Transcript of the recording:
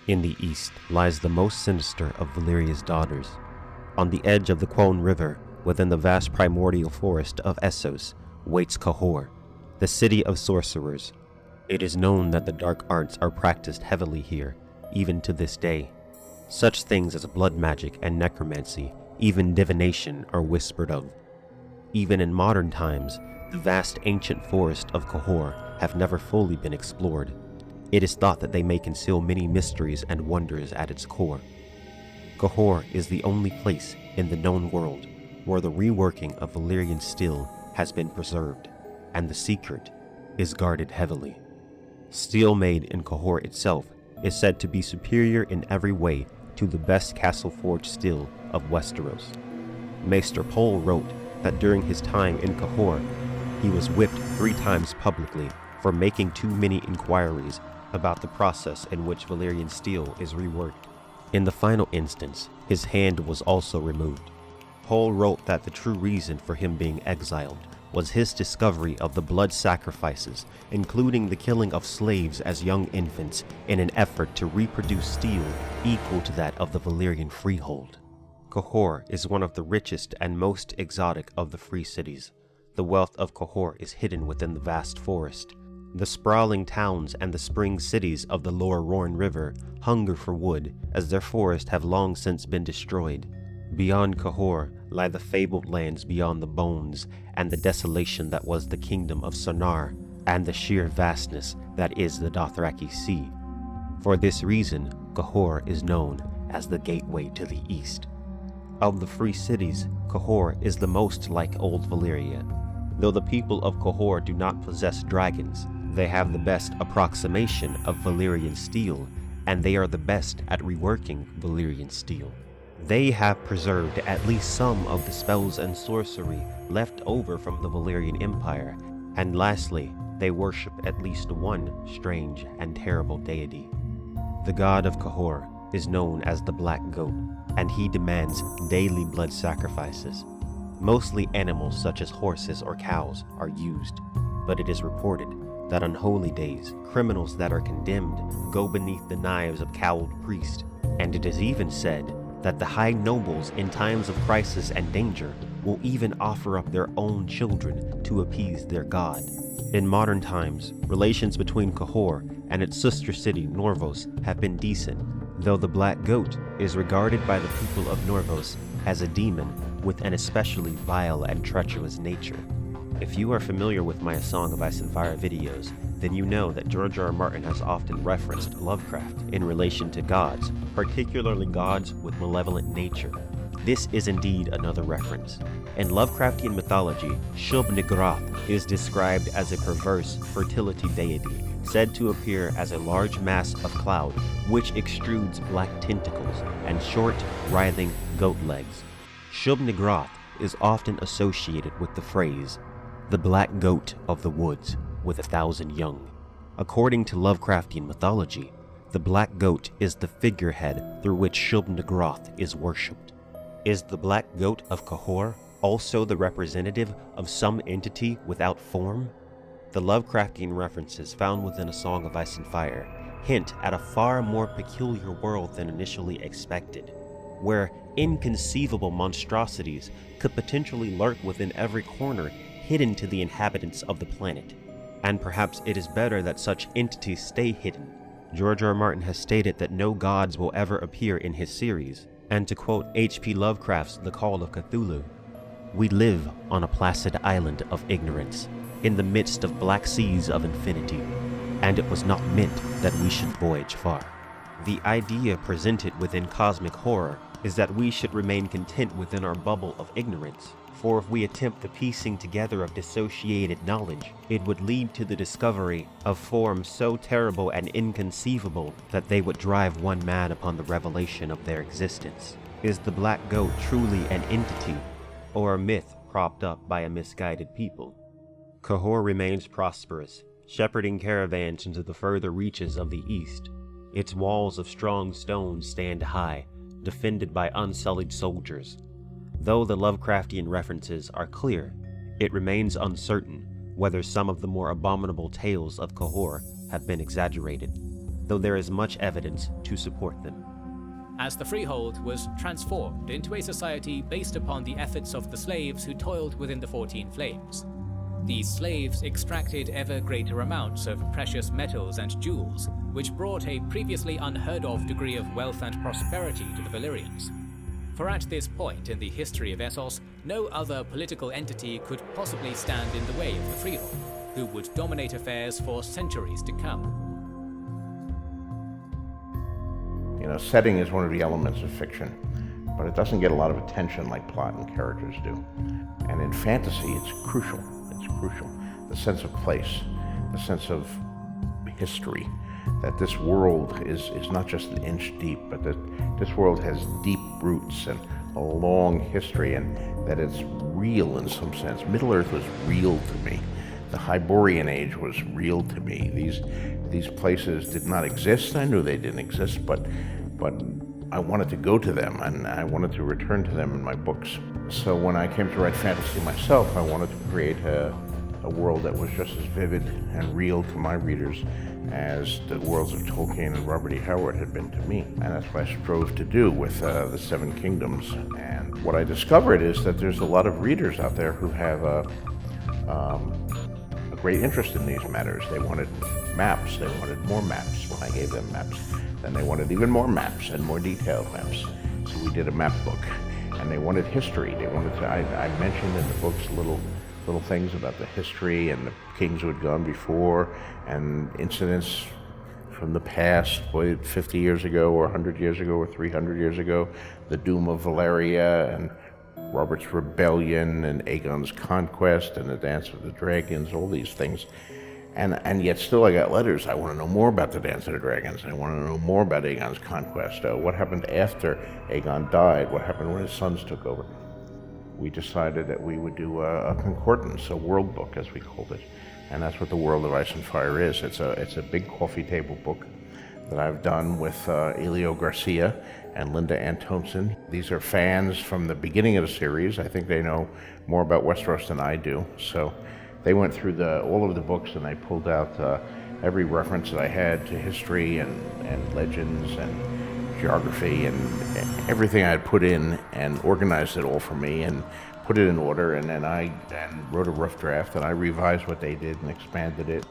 In the east lies the most sinister of Valeria's daughters. On the edge of the Quone River, within the vast primordial forest of Essos, waits Cahor, the city of sorcerers. It is known that the dark arts are practiced heavily here, even to this day. Such things as blood magic and necromancy, even divination, are whispered of. Even in modern times, the vast ancient forest of Cahor have never fully been explored. It is thought that they may conceal many mysteries and wonders at its core. Cahor is the only place in the known world where the reworking of Valyrian steel has been preserved, and the secret is guarded heavily. Steel made in Cahor itself is said to be superior in every way to the best castle-forged steel of Westeros. Maester Pole wrote that during his time in Cahor, he was whipped 3 times publicly for making too many inquiries about the process in which Valyrian steel is reworked. In the final instance, his hand was also removed. Pole wrote that the true reason for him being exiled was his discovery of the blood sacrifices, including the killing of slaves as young infants in an effort to reproduce steel equal to that of the Valyrian freehold. Cahor is one of the richest and most exotic of the free cities. The wealth of Cahor is hidden within the vast forest. The sprawling towns and the spring cities of the lower Rorn River hunger for wood, as their forests have long since been destroyed. Beyond Cahor lie the fabled lands beyond the bones, and the desolation that was the kingdom of Sonar, and the sheer vastness that is the Dothraki Sea. For this reason, Cahor is known as the gateway to the east. Of the free cities, Cahor is the most like Old Valyria. Though the people of Cahor do not possess dragons, they have the best approximation of Valyrian steel, and they are the best at reworking Valyrian steel. They have preserved at least some of the spells and sorcery left over from the Valyrian Empire, and lastly, they worship at least one strange and terrible deity. The god of Cahor is known as the Black Goat, and he demands daily blood sacrifices. Mostly animals such as horses or cows are used, but it is reported that on holy days, criminals that are condemned go beneath the knives of cowled priests, and it is even said that the high nobles in times of crisis and danger will even offer up their own children to appease their god. In modern times, relations between Cahor and its sister city Norvos have been decent, though the Black Goat is regarded by the people of Norvos as a demon with an especially vile and treacherous nature. If you are familiar with my A Song of Ice and Fire videos, then you know that George R. Martin has often referenced Lovecraft in relation to gods, particularly gods with malevolent nature. This is indeed another reference. In Lovecraftian mythology, Shub-Niggurath is described as a perverse fertility deity, said to appear as a large mass of cloud which extrudes black tentacles and short, writhing goat legs. Shub-Niggurath is often associated with the phrase, "the black goat of the woods with 1,000 young." According to Lovecraftian mythology, the black goat is the figurehead through which Shub-Niggurath is worshipped. Is the Black Goat of Cahor also the representative of some entity without form? The Lovecraftian references found within A Song of Ice and Fire hint at a far more peculiar world than initially expected, where inconceivable monstrosities could potentially lurk within every corner hidden to the inhabitants of the planet. And perhaps it is better that such entities stay hidden. George R. Martin has stated that no gods will ever appear in his series, and to quote H.P. Lovecraft's The Call of Cthulhu, "We live on a placid island of ignorance, in the midst of black seas of infinity, and it was not meant that we should voyage far." The idea presented within cosmic horror is that we should remain content within our bubble of ignorance, for if we attempt the piecing together of dissociated knowledge, it would lead to the discovery of forms so terrible and inconceivable that they would drive one mad upon the revelation of their existence. Is the Black Goat truly an entity, or a myth propped up by a misguided people? Cahor remains prosperous, shepherding caravans into the further reaches of the east. Its walls of strong stone stand high, defended by unsullied soldiers. Though the Lovecraftian references are clear, it remains uncertain whether some of the more abominable tales of Cahor have been exaggerated. though there is much evidence to support them. As the freehold was transformed into a society based upon the efforts of the slaves who toiled within the 14 Flames. These slaves extracted ever greater amounts of precious metals and jewels, which brought a previously unheard of degree of wealth and prosperity to the Valyrians. For at this point in the history of Essos, no other political entity could possibly stand in the way of the freehold, who would dominate affairs for centuries to come. Setting is one of the elements of fiction, but it doesn't get a lot of attention like plot and characters do. And in fantasy, it's crucial. It's crucial. The sense of place, the sense of history, that this world is not just an inch deep, but that this world has deep roots and a long history, and that it's real in some sense. Middle-earth was real to me. The Hyborian Age was real to me. These places did not exist. I knew they didn't exist, but I wanted to go to them, and I wanted to return to them in my books. So when I came to write fantasy myself, I wanted to create a world that was just as vivid and real to my readers as the worlds of Tolkien and Robert E. Howard had been to me. And that's what I strove to do with the Seven Kingdoms. And what I discovered is that there's a lot of readers out there who have a great interest in these matters. They wanted maps. They wanted more maps when I gave them maps. Then they wanted even more maps and more detailed maps. So we did a map book. And they wanted history. They wanted to, I mentioned in the books little things about the history and the kings who had gone before, and incidents from the past, 50 years ago or 100 years ago or 300 years ago, the doom of Valeria and Robert's rebellion and Aegon's conquest and the Dance of the Dragons, all these things. And yet still I got letters. I want to know more about the Dance of the Dragons. I want to know more about Aegon's conquest. What happened after Aegon died? What happened when his sons took over? We decided that we would do a concordance, a world book as we called it. And that's what The World of Ice and Fire is. It's a big coffee table book that I've done with Elio Garcia and Linda Antonsen. These are fans from the beginning of the series. I think they know more about Westeros than I do. So they went through all of the books, and they pulled out every reference that I had to history and legends and geography and everything I had put in, and organized it all for me and put it in order. And then I wrote a rough draft, and I revised what they did and expanded it.